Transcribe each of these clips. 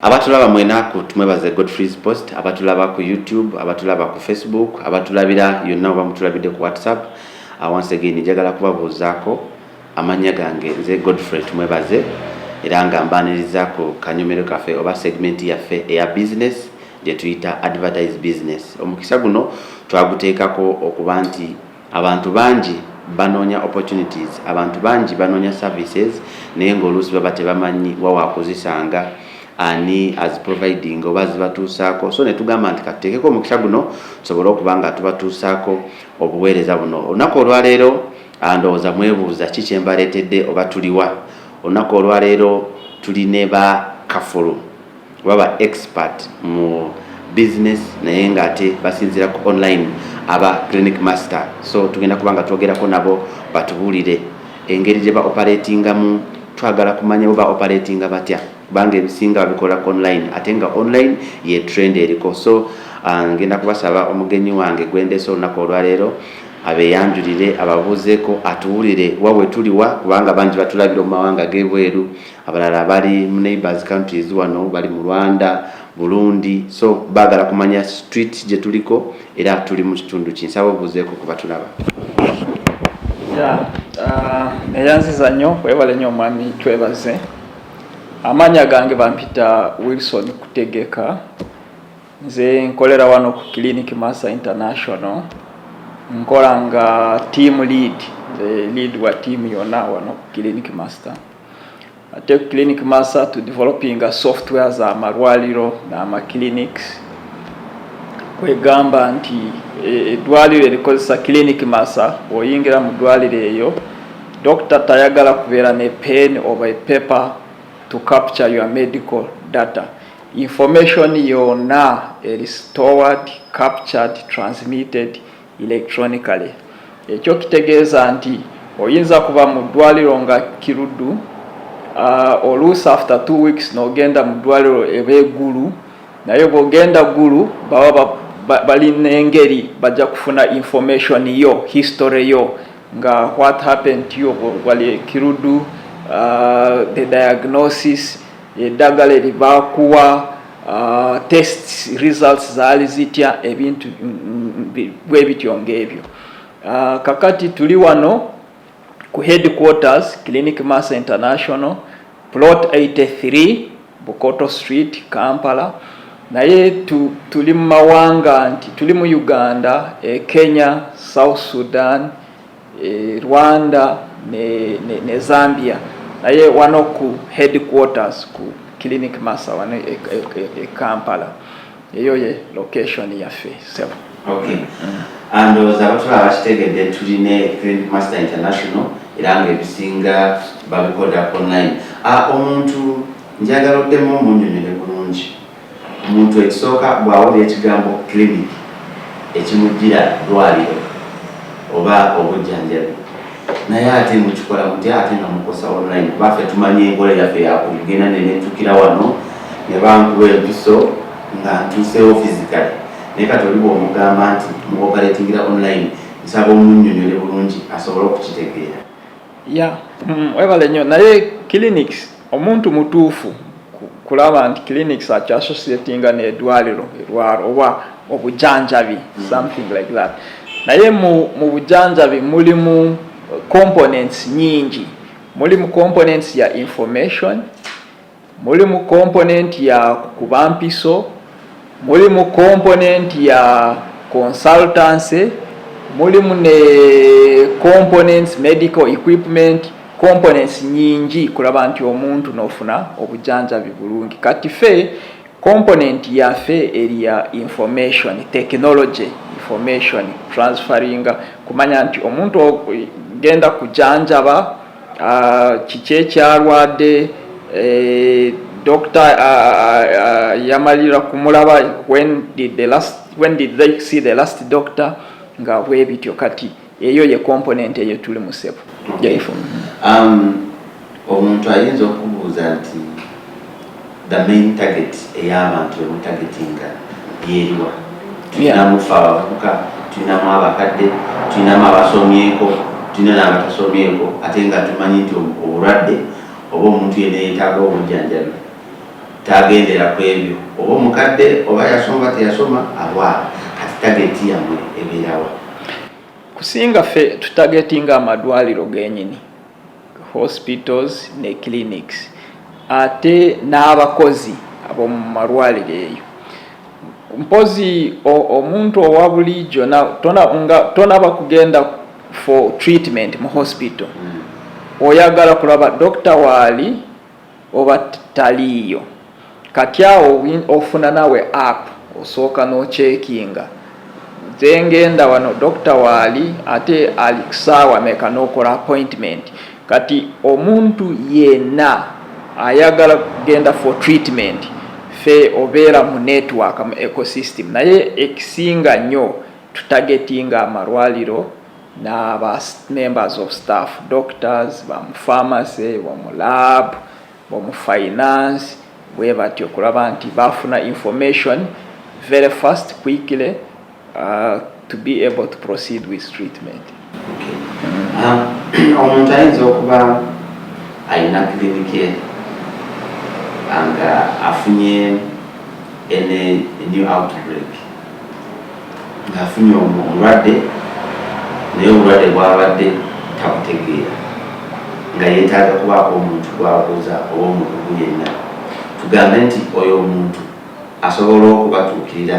Abatulaba mwenaku tumwebaze Godfrey's Post, abatulaba ku YouTube, abatulaba ku Facebook, abatulabira yonna oba mutulabide ku WhatsApp. Once again njagala kubabuuzaako amanya gange nze Godfrey tumwebaze era nga mbaniriza ku kanyomero kaffe oba segment yaffe eya business gye tuyita advertise business. Omukisa guno twaguteekako okuba nti abantu bangi banoonya opportunities, abantu bangi banoonya services naye ng'oluusi baba tebamanyi wawa kuzisanga ani as providing oba zibatuusaako. So ne tugamba nti katuteekeko omukisa guno tusobole okuba nga tubatuusaako obuweereza buno. Olunaku olwaleero ndowooza mwebuuza ki kye mbaleetedde oba tuliwa. Olunaku olwaleero tuli ne ba kafulu baba expert mu business naye ng'ate basinziira ku online aba clinic master. So tugenda kuba nga twogerako nabo batubuulire engeri gye ba operatingamu, twagala kumanya oba operatinga batya kubanga ebisinga babikola online ate nga online ye trend eriko. So ngenda kubasaba omugenyi wange gwendeese olunaku olwaleero abeeyanjulire ababuuzeeko atuwulire wawe tuliwa kubanga bangi batulabira mu mawanga g'ebweru, abalala bali mu neighbors countries wano bali mu Rwanda, Burundi. So baagala kumanya street gye tuliko era tuli mu kitundu ki. Nsaba obuuzeeko ku batulaba. Eyanziza nnyo webale nnyo omwami twebaze. Amanya gange bampita Wilson Kutegeka, nze nkolera wano ku Clinic Master International, nkola nga team lead, lead wa team yona wano ku Clinic Master. Ate ku Clinic Master to developing a software za amalwaliro n'ama clinics, kwegamba nti eddwaliro erikozesa Clinic Master oyingira mu ddwaliro eyo doctor tayagala kubeera ne pen or a paper to capture your medical data. Information yonna is stored, captured, transmitted electronically. Ekyo kitegeeza nti oyinza kuba mu ddwaliro nga kiruddu oluusi after 2 weeks n'ogenda mu ddwaliro ebeegulu, naye bw'ogenda ggulu baba balina engeri bajja kufuna information yo, history yo, nga what happened to you wali kiruddu, the diagnosis, eddagala eribakuwa, test results zaali zitya, ebintu bwe bityo ng'ebyo. Kakati tuli wano ku headquarters Clinic Master International, plot 83 Bukoto Street, Kampala. Naye tuli mu mawanga nti tuli mu Uganda, Kenya, South Sudan, Rwanda ne Zambia. Naye wano ku headquarters ku Clinic Master wano Kampala. Eyo ye location yaffe. Okay. And abatulaba bakitegedde tuline Clinic Master International era nga ebisinga babikoda online. Omuntu njagala oddemu omunnyonnyole bulungi. Omuntu ekisooka bw'awulira ekigambo clinic ekimujjira ddwaliro oba obujjanjabi, naye ate mukikola mutya ate nga mukosa online. Baffe tumanyi enkola yaffe yakugenda nenentukira wano ne bankuwa empiso nga ntuuseewo physically, naye kati oli bw'omugamba nti muoperatingira online, nsaba omunnyonnyole bulungi asobole okukitegeera. Webale nnyo. Naye clinics omuntu mutuufu kulaba nti clinics akyasociatinga n'eddwaliro erwaro oba obujjanjabi, something like that. Naye mu bujjanjabi mulimu components nyingi. Mulimu components ya information, mulimu component ya kukuba mpiso, mulimu component ya consultancy, mulimu ne components medical equipment, components nyingi kulaba nti omuntu n'ofuna obujjanjabi bulungi. Kati ffe component yaffe eri ya information technology, information transferring, kumanya nti omuntu genda kujjanjaba kiki ekyalwadde, doctor yamalira kumulaba, when did they see the last doctor, nga bwe bityo. Kati eyo ye component eyo tuli mu sebo. Omuntu ayinza okubuuza nti the main target ey'abantu emutargetinga yeriwa? Tulinamu ffe abavubuka, tulinamu abakadde, tulinamu abasomyeko, tulina n'abatasomyeko, ate nga tumanyi nti obulwadde oba omuntu yenna yeetaaga obujjanjabi tagendera ku ebyo oba omukadde oba yasoma teyasoma alwala kati tageti yamwe ebeerawa. Kusinga ffe tutagetinga amadwaliro genyini, hospitals ne clinics, ate n'abakozi ab'omu malwaliro eyo. Mpozi omuntu owa bulijjo tonaba kugenda for treatment mu hospital, oyagala kulaba dokita waali oba taliiyo, kati awo ofuna nawe app osooka n'ocekinga nze ngenda wano dokita waali ate ali kusaawa meka n'okola appointment. Kati omuntu yenna ayagala kugenda for treatment fe obeera mu network mu ecosystem, naye ekisinga nnyo tutagetinga amalwaliro n'aba members of staff, doctors, bamu pharmacy, bamu lab, bamu finance, bwe batyo kulaba nti bafuna information very fast, quickly, to be able to proceed with treatment. Omuntu ayinza okuba ayina kiriniki nga afunye a new outbreak, nga afunye omulwadde naye obulwadde bwabadde tabutegeera, nga yeetaaga kubaako omuntu gwabuuza oba omukugu yenna, tugambe nti oyo omuntu asobola okubatuukirira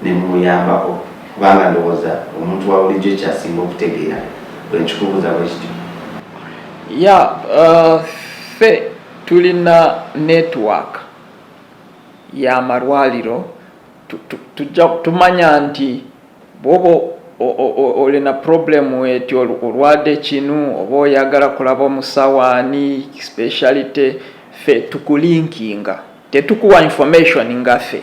ne mumuyambako, kubanga ndowooza omuntu wa bulijjo kyasinga okutegeera bwe nkikubuuza bwe kityo. Ffe tulina network y'amalwaliro, tumanya nti bwoba olina problem eti olwadde kinu oba oyagala kulaba omusawaani speciality, ffe tukulinkinga, tetukuwa information nga ffe,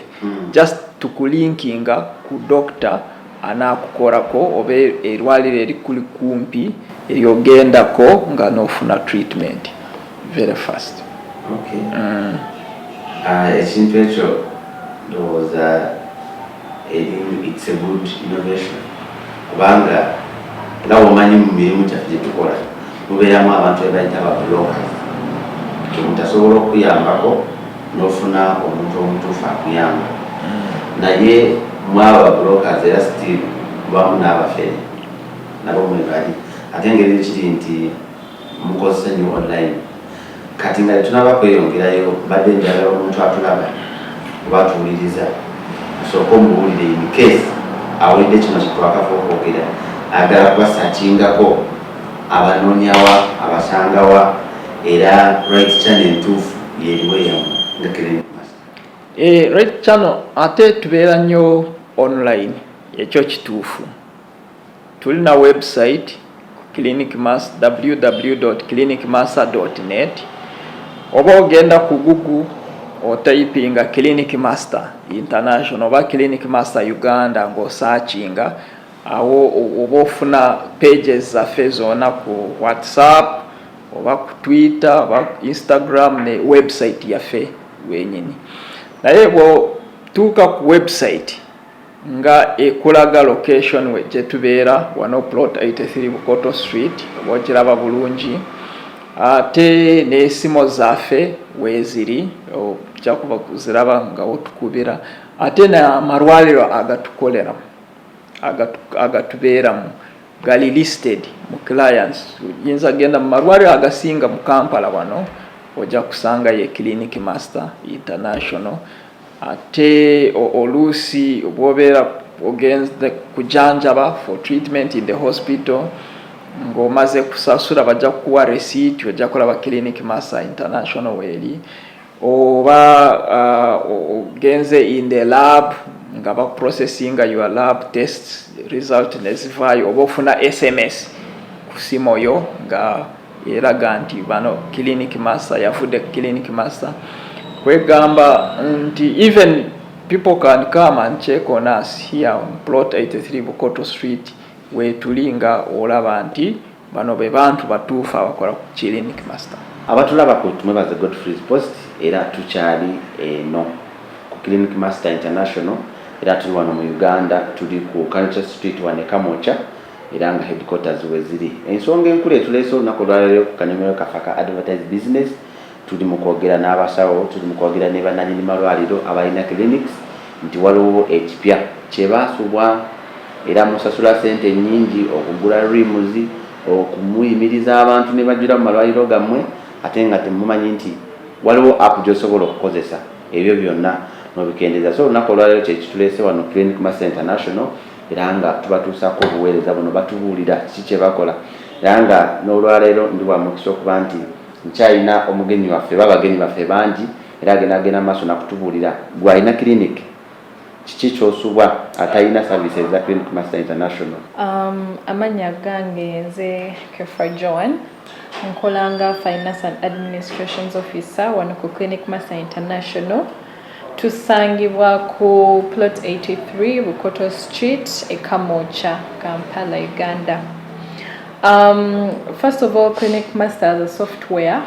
just tukulinkinga ku doctor anaakukorako oba erwaliro erikuli kumpi eryogendako nga nofuna treatment very fast. Ekintu ekyo ndowooza it's a good innovation, kubanga nga omanyi mu mirimu gyaffe gye tukola mubeeramu abantu ebayita abablokers, omuntu asobola okuyambako n'ofuna omuntu omutuufu akuyamba, naye mwaba blokers era still mubamu n'abafere nabo mwebali, ate engeri ekiri nti mukozesa nnyo online. Kati nga tunaba kweyongerayo badde njagala omuntu atulaba oba atuwuliriza osooka omubuulire in case awulidde kino kitwakava okwogera, agala kubasakingako abanoonyawa abasangawa era right channel entuufu yeriwo yamu nga Clinic Master. Right channel ate tubeera nnyo online, ekyo kituufu. Tulina website Clinic Master, www.clinicmaster.net, oba ogenda ku Google otypinga Clinic Master International oba Clinic Master Uganda ng'osearchinga, awo oba ofuna pages zaffe zonna ku WhatsApp oba ku Twitter oba Instagram ne website yaffe wenyini. Naye bw'otuuka ku website nga ekulaga location gye tubeera wano plot 83 Bukoto Street, oba okiraba bulungi, ate n'essimu zaffe weeziri ojja kuba kuziraba nga wotukubira, ate n'amalwaliro agatukoleramu agatubeeramu gali listed mu clients. Yinza genda mu malwaliro agasinga mu Kampala wano ojja kusanga ye Clinic Master International. Ate oluusi bw'obeera ogenze kujanjaba for treatment in the hospital ng'omaze kusasula bajja kukuwa receipt, ojja kulaba Clinic Master International weeri, oba ogenze in the lab nga bakuprocessinga your lab tests result nezivaayo, oba ofuna SMS ku simu yo nga eraga nti bano Clinic Master yafudde Clinic Master. Kwegamba nti even people can come and check on us here on plot 83 Bukoto Street, wetulinga olaba nti bano be bantu batuufu abakola ku Clinic Master. Abatulaba ku tumwebaze Godfrey's Post, era tukyali eno ku Clinic Master International, era tuli wano mu Uganda, tuli ku Culture Street wane Kamocha, era nga headquarters weziri. Ensonga enkulu etuleese olunaku olwaleero ku kanyomero kaffe ka advertise business, tuli mu kwogera n'abasawo, tuli mu kwogera ne bannanyini malwaliro abalina clinics nti waliwo ekipya kye baasubwa era musasula ssente nnyingi okugula rimuzi okumuyimiriza abantu ne bajjira mu malwaliro gammwe ate nga temumanyi nti waliwo app gy'osobola okukozesa ebyo byonna n'obikendeza. So olunaku olwaleero kye kituleese wano Clinic Master International era nga tubatuusaako obuweereza buno batubuulira kiki kye bakola era nga n'olwaleero ndi wa mukisa okuba nti nkyalina omugenyi waffe babagenyi baffe bangi era agenda maaso nakutubuulira gwalina clinic kiki ky'osubwa atalina services za Clinic Master International. Amanya gange nze Kefra Joan nkolanga Finance and Administrations Officer wano ku Clinic Master International. Tusangibwa ku plot 83 Bukoto Street, Ekamocha, Kampala, Uganda. First of all, Clinic Master as a software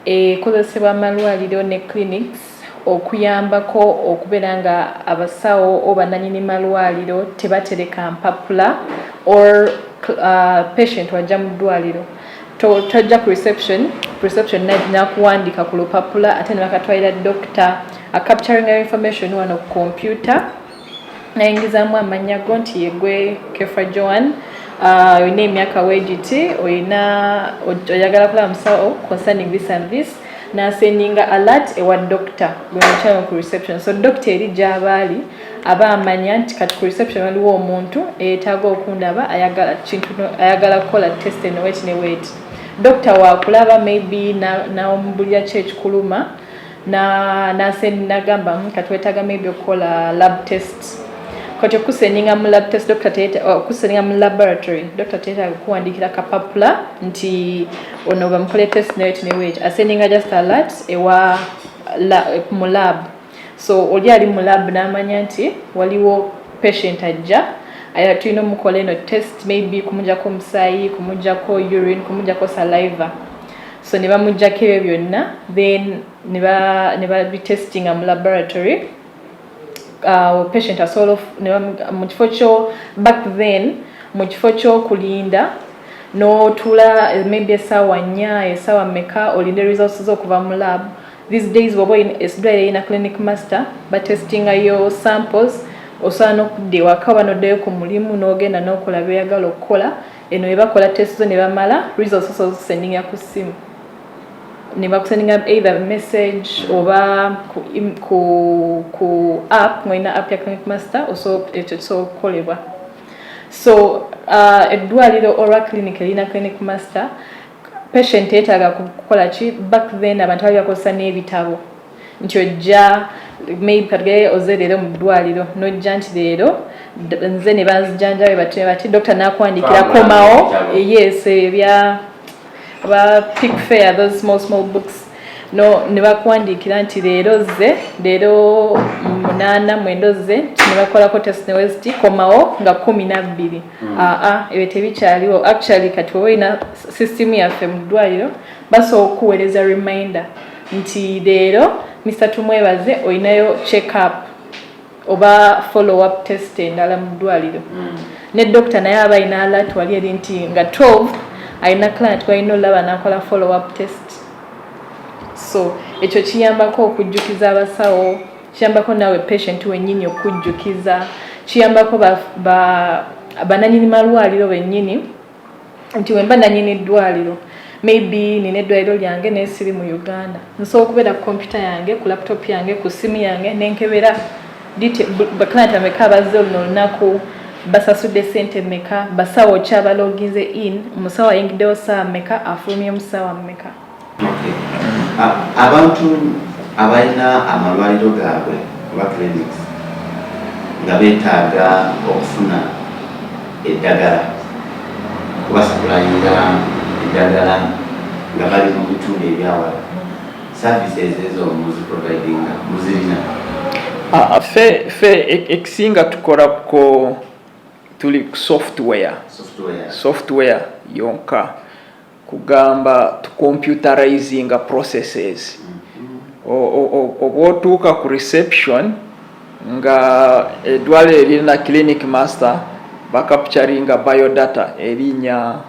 ekozesebwa amalwaliro ne clinics okuyambako okubeera nga abasawo oba nanyini malwaliro tebatereka mpapula or patient wajja mu ddwaliro tojja ku reception nakuwandika ku lupapula ate ne bakatwalira doctor capturing information wano ku computer nayingizaamu amanya go nti yegwe Kefra Joan oyina emyaka weegiti oyagala kulaba musawo concerning this and this nasendinga alert ewa doctor gwemukyalo ku reception. So doctor eri gy'abaali aba amanya nti kati ku reception waliwo omuntu eyeetaaga okundaba ayagala kukola test eno wet ne wet. Doctor waakulaba maybe nawomubulira ki ekikuluma nagamba kati wetaaga maybe okukola lab test kati okusendinga mu lab test okusendinga mu laboratory doctor teetaaga kuwandikira kapapula nti ono bamukole test newet newet asendinga just alert ewa mu lab. So oli ali mu lab n'amanya nti waliwo patient ajja tulina omukola eno test maybe kumujjako omusaayi kumujjako urine kumujjako saliva. So ne bamujjako ebyo byonna then ne babitestinga mu laboratory. Patient asobola mu kifo kyo back then mu kifo ky'okulinda n'otula maybe essaawa 4 essaawa mmeka olinde results okuva mu lab. These days bw'oba eddwaliro erina Clinic Master batestinga yo samples osobola n'okudda ewaka oba n'oddayo ku mulimu n'ogenda n'okola by'oyagala okukola eno ne bakola test zo ne bamala results osobola ozisendinga ku ssimu ne bakusendinga either message oba ku app ng'olina app ya Clinic Master ekyo kisobola okukolebwa. So eddwaliro olwa clinic erina Clinic Master patient yeetaaga kukola ki back then abantu bali bakozesa n'ebitabo nti ojja maybe katuge oze leero mu ddwaliro n'ojja nti leero nze ne banzijanjabe bati doctor n'akuwandikira komawo yes ebya pick fair those small books no ne bakuwandikira nti leero 8 ze ne bakolako test ne west komawo nga 12 ebyo tebikyaliwo actually kati woina system yaffe mu ddwaliro basobola okuweereza reminder nti leero Mr. Tumwebaze oyinayo check up oba follow up test endala mu ddwaliro ne doctor naye aba ayina alert wali eri nti nga 12 ayina client kwalina olaba nakola follow up test. So ekyo kiyambako okujjukiza abasawo kiyambako nawe patient wennyini okujjukiza kiyambako bananyini malwaliro bennyini nti wemba nanyini ddwaliro maybe nina eddwaliro lyange naye siri mu Uganda nsobola okubeera ku computer yange ku laptop yange ku simu yange nenkebera bakclient ameka abazze oluno olunaku basasudde sente mmeka basawo ki abaloginze in omusawo ayingiddewo ssaawa mmeka afulumye omusawa mmeka. Abantu abalina amalwaliro gaabwe oba clinics nga beetaaga okufuna eddagala kubasitulayinga eddagala nga bali mu bitundu ebyawala services ezo muziprovidinga muzirina? Fe ekisinga tukola ko tuli software yonka kugamba tu computerizing processes. Obotuuka ku reception nga eddwaliro erina Clinic Master bakapturinga biodata erinnya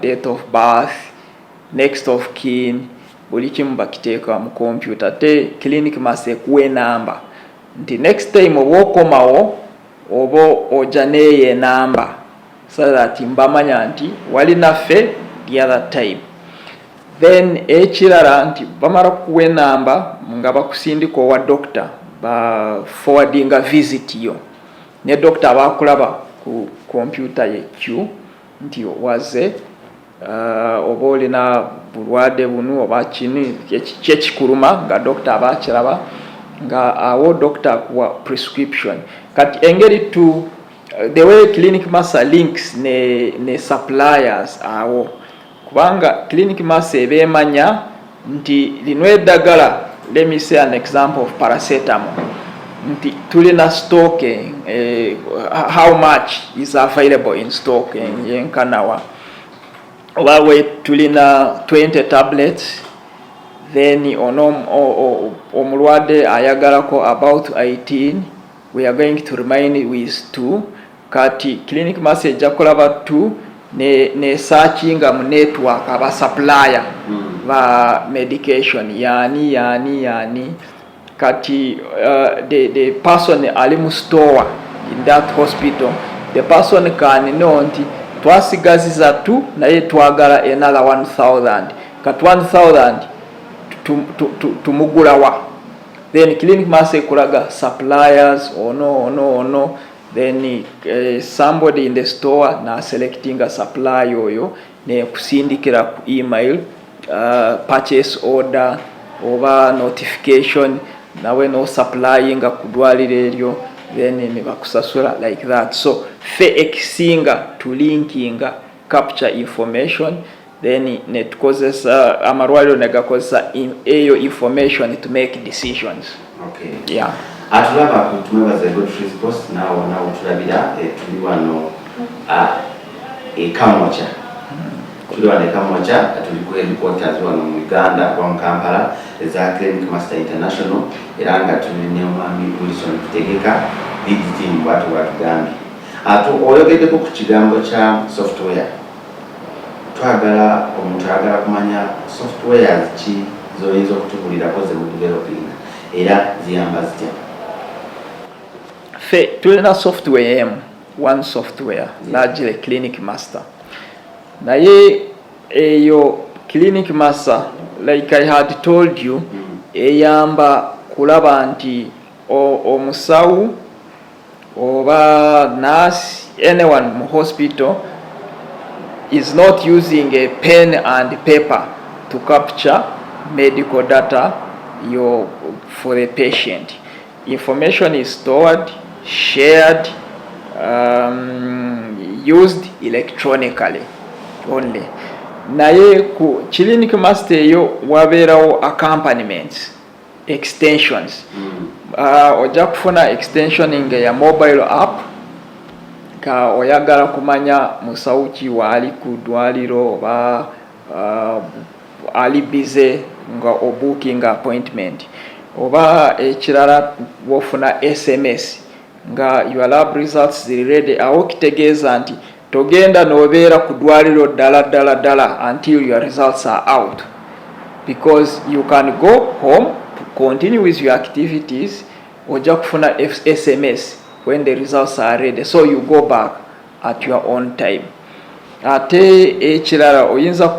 date of birth next of kin buli kimu bakiteeka mu computer te clinic master ekuwe namba nti next time oba okomawo oba oja neeye namba so that mbamanya nti wali naffe the other time. Then ekirala nti bamala kuwe namba nga bakusindika owa doctor ba forwardinga visit yo ne doctor abakulaba ku computer yekyu nti waze oba olina bulwadde bunu oba kini kyekikuluma nga doctor abakiraba nga awo doctor kuwa prescription. Kati engeri tu the way clinic master links ne suppliers awo kubanga clinic master ebemanya nti lino eddagala, let me say an example of paracetamol nti tulina stock how much is available in stock yenkanawa oba we tulina 20 tablets then omulwadde ayagalako about 18 we are going to remain with 2 kati clinic master ejja kulaba 2 ne searchinga mu network aba supplier ba medication yani kati the person ali mu store in that hospital the person can know nti twasigaziza 2 naye twagala another 1000 kati 1000 tumugulawa then clinic master kulaga suppliers no then somebody in the store na selecting a supply oyo ne kusindikira ku email purchase order oba notification nawe no supplying kudwalire eryo then ne bakusasula like that. So fe ekisinga to linkinga capture information then ne tukozesa amarwaliro negakozesa eyo information to make decisions. Okay. Yeah. Atulaba kutumebaza Godfrey's Post nawo tulabira tuli wano Kamocha. Tuli wano Kamocha tuli ku headquarters wano mu Uganda kwa Kampala eza Clinic Master International eranga tuli ne Mwami Wilson Kutegeka lead team watu Gambi. Oyogedde ku kigambo kya software. Twagala omuntu agala kumanya softwares ki zoyinza okutubulira koze mu developing era ziyamba zitya. Fe tulina software one software largely clinic master naye eyo clinic master like I had told you eyamba kulaba nti omusawu oba nurse anyone mu hospital is not using a pen and paper to capture medical data for the patient. Information is stored, shared, used electronically only. Naye ku clinic master yo waberawo accompaniments, extensions. Oja kufuna extension ya mobile app ka oyagala kumanya musawuki wali ku dwaliro oba ali busy nga booking appointment oba ekirala wofuna SMS nga your lab results ziri ready awo kitegeeza nti togenda nobeera ku dwaliro dala until your results are out, because you can go home to continue with your activities oja kufuna SMS when the results are ready, so you go back at your own time. Ate ekirala oyinza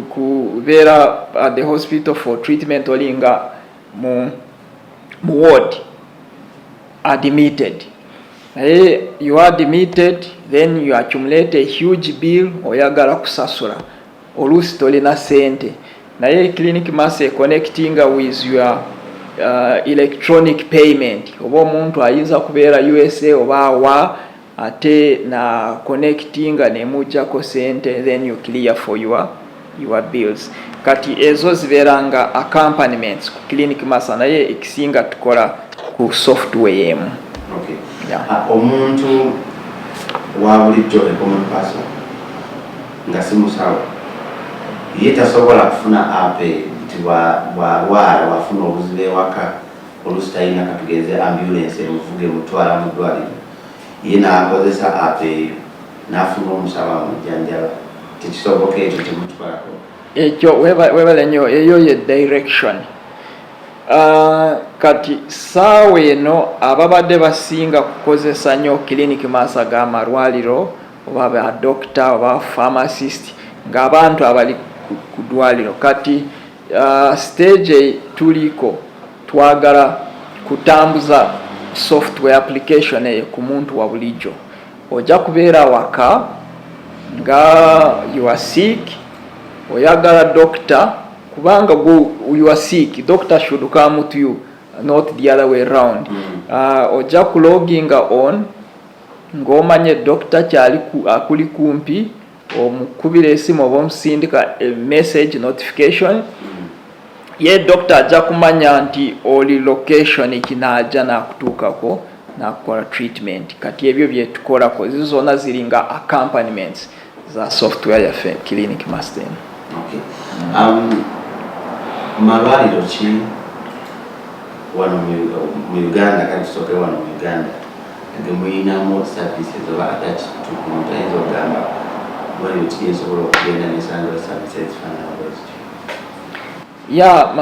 kubeera at the hospital for treatment olinga mu ward admitted. You are admitted, then you accumulate a huge bill oyagala kusasula oluusi tolina sente naye clinic master connecting with your electronic payment oba omuntu ayinza kubeera USA oba wa ate na connecting nemujjako sente, then you clear for your bills. Kati ezo ziberanga accompaniments ku clinic master naye ekisinga tukola ku software yemu. Okay. Yeah. Omuntu wa bulijjo common person nga si musawo ye tasobola kufuna app nti wafuna obuzibu ewaka oluusi talina katugeze ambulance emuvuge mutwala mu ddwaliro ye n'akozesa app eyo n'afuna omusawo amujjanjaba tekisoboka ekyo temutwalako. ekyo webale nnyo eyo ye direction. Kati saawa eno ababadde basinga kukozesa nnyo clinic master g'amalwaliro oba ba doctor oba pharmacist ng'abantu abali ku ddwaliro. Kati stage tuliko twagala kutambuza software application eyo ku muntu wa bulijjo. Ojja kubeera waka nga you are sick, oyagala doctor kubanga you are sick, doctor should come to you, not the other way around. Ojja ku logging on ng'omanye doctor kyali akuli kumpi, omukubira esimu oba omusindika a message notification. Ye doctor ajja kumanya nti oli location kinajja nakutuukako nakukola treatment. Kati ebyo bye tukolako zizo zonna ziringa accompaniments za software yaffe clinic master. Okay. Malwaliro ki wano mu Uganda kati tusoke wano mu Uganda ngemuyinamu services oba attached to muntu ayinza okugamba malwaliro ki esobola okugenda nesanga services fanabwezi? Ya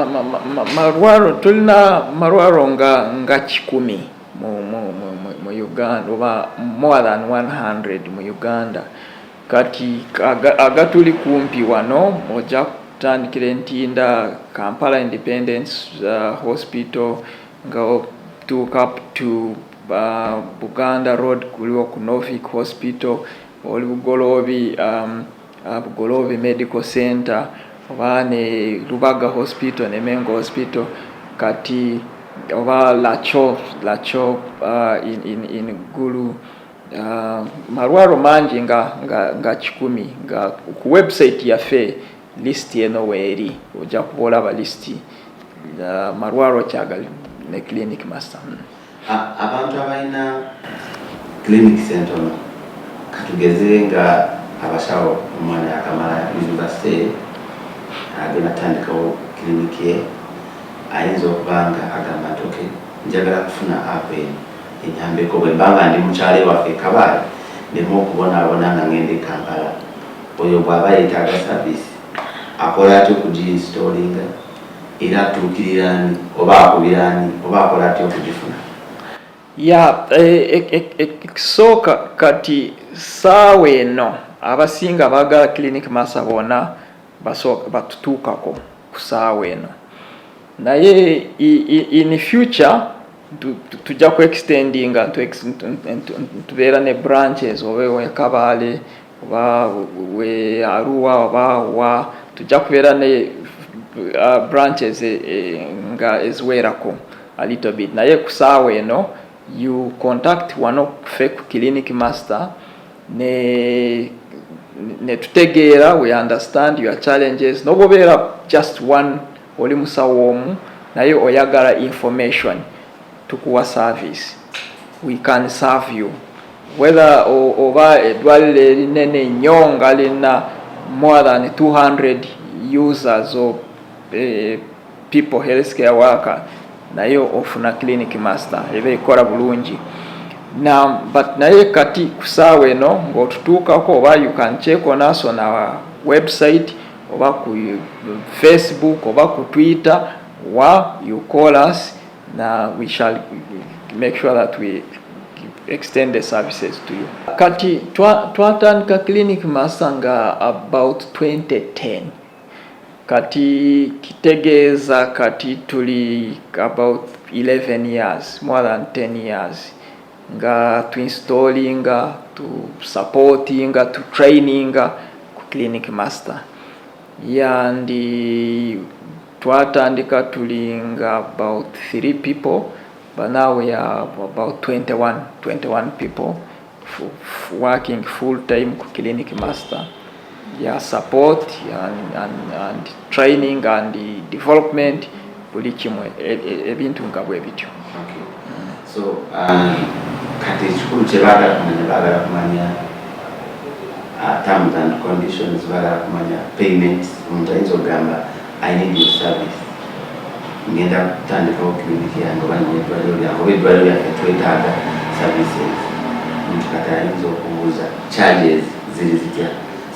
malwaro tulina malwaro nga 10 mu Uganda oba more than 100 mu Uganda. Kati agatuli kumpi wano ojja kutandikira Ntinda, Kampala Independence Hospital nga tuuka up to Buganda Road kuliwo ku Norfolk Hospital, oli Bugolobi Bugolobi Medical Center oba ne Lubaga Hospital ne Mengo Hospital. Kati oba Lacho in Gulu. Marwaro manji nga 10 nga ku website yaffe list eno weeri ojja kubola ba list Marwaro kyagali ne clinic master. Abantu abalina clinic center katugeze nga abasawo omwana akamala university agenda tandikawo clinic ye ayinza okubanga agamba nti okay njagala kufuna ape enyambeko bwe mbanga ndi mukyale waffe Kabale ndemu okubonaabona nga ngende Kampala oyo bw'aba yeetaaga service akola atya okuginstallinga era atuukiriraani oba akubiraani oba akola atya okugifuna? Ekisooka kati saawa eno abasinga baagala clinic master bonna batutuukako ku saawa eno, naye in future tujja ku extendinga tubeera ne branches oba we Kabale oba we Arua oba wa tujja kubeera ne branches nga eziwerako a little bit. Naye ku saawa eno you contact wano ffe ku clinic master ne tutegeera, we understand your challenges. Nobobeera just one oli musawo omu naye oyagala information, tukuwa service, we can serve you whether oba eddwaliro erinene nnyo nga lina more than 200 users or people healthcare worker, naye ofuna clinic master eba ekola bulungi. Now but naye kati kusaawa eno ng'otutuukako oba you can check on us on our website oba ku Facebook oba ku Twitter, or you call us. Now we shall make sure that we extend the services to you. Kati twatandika clinic master nga about 2010. Kati kitegeeza kati tuli about 11 years, more than 10 years. Nga to installing, to supporting, to training ku clinic master. And twatandika tulinga about 3 people, but now we are about 21 people working full time ku clinic master. Support and training and development buli kimwe ebintu nga bwe bityo. So kati ekikulu kye baagala kumanya terms and conditions, baagala kumanya payments. Omuntu ayinza okugamba I need your service, ngenda kutandikawo clinic yange oba eddwaliro lyange oba eddwaliro lyaffe twetaaga services. Omuntu kati ayinza okubuuza charges ziri zitya,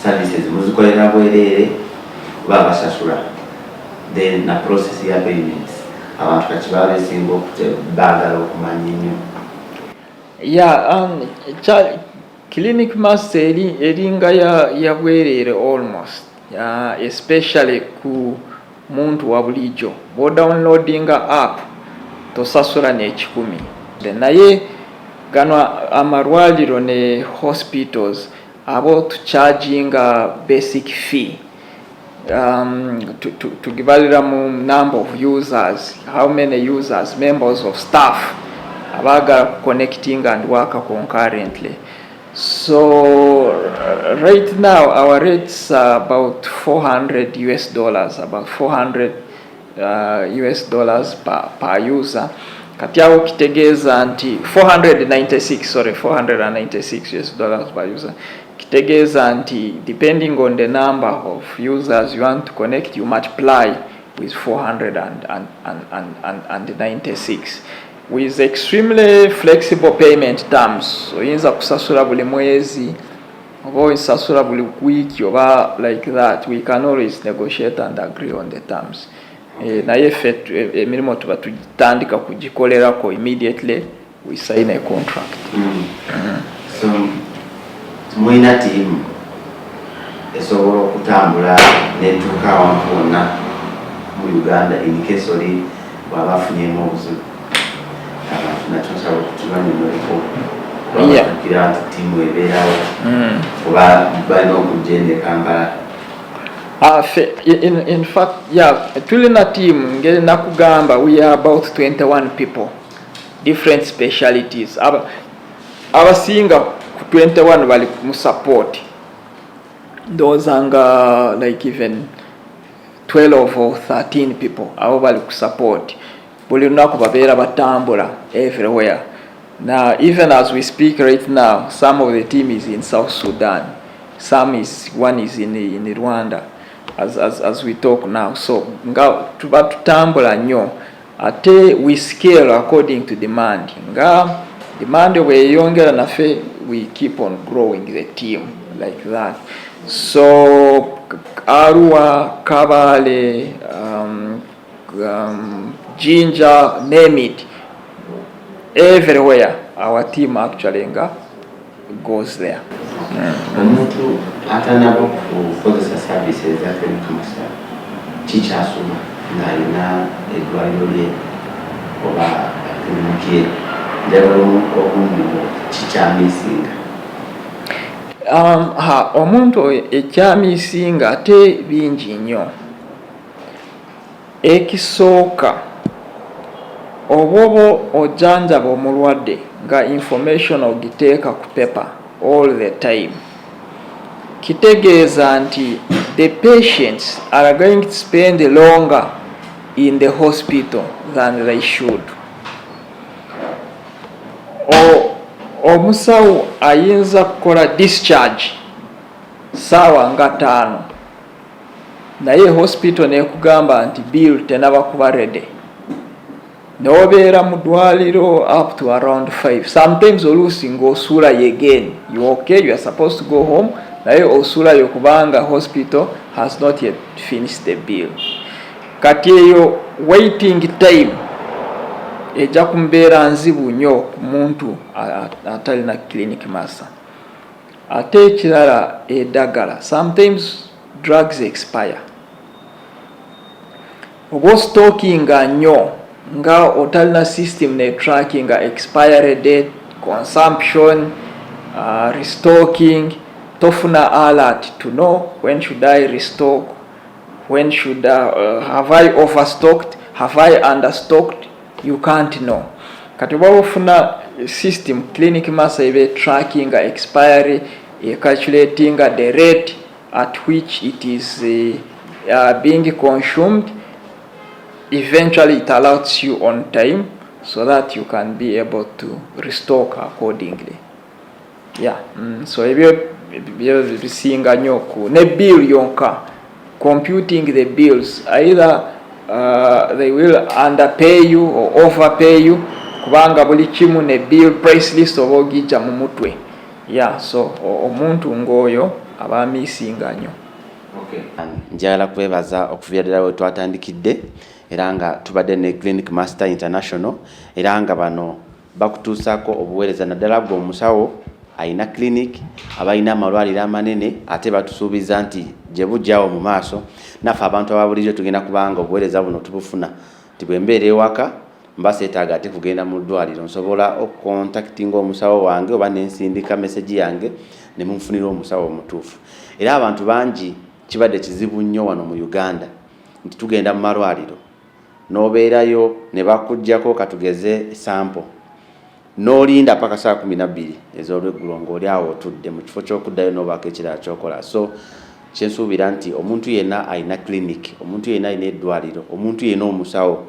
services muzikolera bwereere kuba basasula then na process ya payments abantu kachibale singo bagala okumanya nnyo. Clinic master eringa ya bwerere almost especially ku muntu wa bulijjo bo downloadinga app tosasula n'ekikumi naye gano amarwaliro ne hospitals abo tucharginga basic fee tugibalira mu number of users, how many users, members of staff abaga connecting and work concurrently. So right now our rates are about $400 about $400 per user. Kati awo kitegeeza nti $496 per user. Kitegeeza nti depending on the number of users you want to connect, you multiply with 496 with extremely flexible payment terms. Oyinza kusasula buli mwezi oba oyisasula buli week oba like that. We can always negotiate and agree on the terms. Naye ffe emirimu tuba tutandika kugikolerako immediately we sign a contract. So mwina team esobola okutambula netuuka awantu wonna mu Uganda in case oli bw'aba afunyemu obuzibu abantu nakyo nsobola okutubanyonyoliko bakira nti tiimu ebeerawo oba balina okujja e Kampala. In fact, tulina team ngeri nakugamba we are about 21 people, different specialities. Abasinga 21 bali mu support. Those anga like even 12 or 13 people abo bali ku support. Buli lunaku babeera batambula everywhere. Now even as we speak right now, some of the team is in South Sudan, one is in Rwanda. As we talk now, so nga tuba tutambula nnyo ate we scale according to demand. Nga demand weyongera nafe we keep on growing the team like that. So Arua, Kabale, Jinja, name it, everywhere our team actually goes there. Omuntu atanaba okukozesa services za Clinic Master kikyasoma ng'alina eddwaliro lye oba klinika ye njagala okumanya kikyamisinga. Omuntu ekyamisinga ate bingi nnyo. Ekisooka oba ojanjaba omulwadde nga information ogiteeka ku paper all the time, kitegeeza nti the patients are going to spend longer in the hospital than they should. Omusawo ayinza kukola discharge saawa nga 5 naye hospital nekugamba nti bill tenaba kuba ready. Nobeera mu ddwaliro up to around 5. Sometimes oluusi ng'osuula you again. You okay, you are supposed to go home. Naye osuula yo kubanga hospital has not yet finished the bill. Kati eyo waiting time ejja kumbeera nzibu nnyo ku muntu atalina Clinic Master. Ate ekirala eddagala, sometimes drugs expire. Oba stockinga nnyo nga otalina system ne tracking expiry date, consumption, restocking, tofuna alert to know when should I restock, when should have I overstocked, have I understocked. You can't know. Kati wafuna system Clinic Master ibe tracking expiry, calculating the rate at which it is being consumed. Eventually it alerts you on time so that you can be able to restock accordingly. So ebyo bisinga nnyo ku ne bill yonka, computing the bills, either they will underpay you or overpay you kubanga buli kimu ne bill price list oba ogijja mu mutwe. So omuntu ng'oyo aba misinga nnyo. njagala kwebaza okuviira ddala we twatandikidde era nga tubadde ne Clinic Master International era nga bano bakutuusaako obuweereza naddala gwe omusawo ayina clinic abalina amalwaliro amanene ate batusuubiza nti gye bujjawo mu maaso naffe abantu ababulijjo tugenda kubanga obuweereza buno tubufuna nti bwe mbeera ewaka mbaseetaaga ate kugenda mu ddwaliro nsobola okukontakitinga omusawo wange oba nensindika meseji yange ne munfunira omusawo omutuufu era abantu bangi kibadde kizibu nnyo wano mu Uganda nti tugenda mu malwaliro n'obeerayo ne bakuggyako katugeze sample n'olinda paka saa 12 ez'olweggulo ng'oli awo otudde mu kifo ky'okuddayo n'obaako ekirala ky'okola. So kyensuubira nti omuntu yenna alina clinic, omuntu yenna alina eddwaliro, omuntu yenna omusawo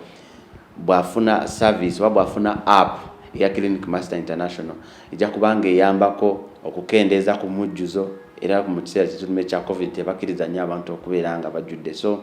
bw'afuna service oba bw'afuna app eya Clinic Master International ejja kubanga eyambako okukendeeza ku mujjuzo era mu kiseera kitume kya COVID tebakkiriza nnyo abantu okubeera nga bajjudde. So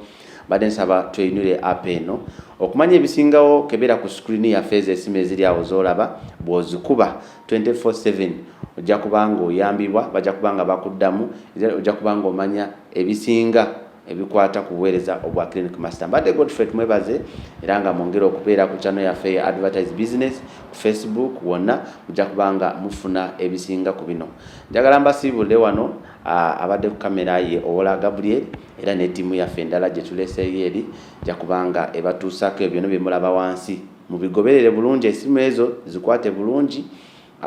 badde nsaba tweyinule app eno okumanya ebisingawo kebera ku screen yaffe ez'essimu eziri awo z'olaba bw'ozikuba 24/7 ojja kubanga oyambibwa bajja kubanga bakuddamu ojja kubanga omanya ebisinga ebikwata ku buweereza obwa Clinic Master. Mbadde Godfrey mwebaze era nga mwongera okubeera ku channel yaffe ya Advertise Business ku Facebook wonna ojja kubanga mufuna ebisinga ku bino. Njagala mbasiibule wano abadde ku kamera ye Owola Gabriel era ne ttiimu yaffe endala gye tuleeseeyo eri ojja kubanga ebatuusaako ebyo byonna bye mulaba wansi mubigoberere bulungi essimu ezo zikwate bulungi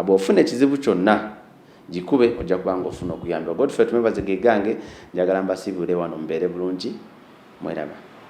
bw'ofuna ekizibu kyonna jikube ojja kubanga ofuna okuyambibwa. Godfrey mwebaze ge gange njagala mbasiibule wano mbeere bulungi mweraba.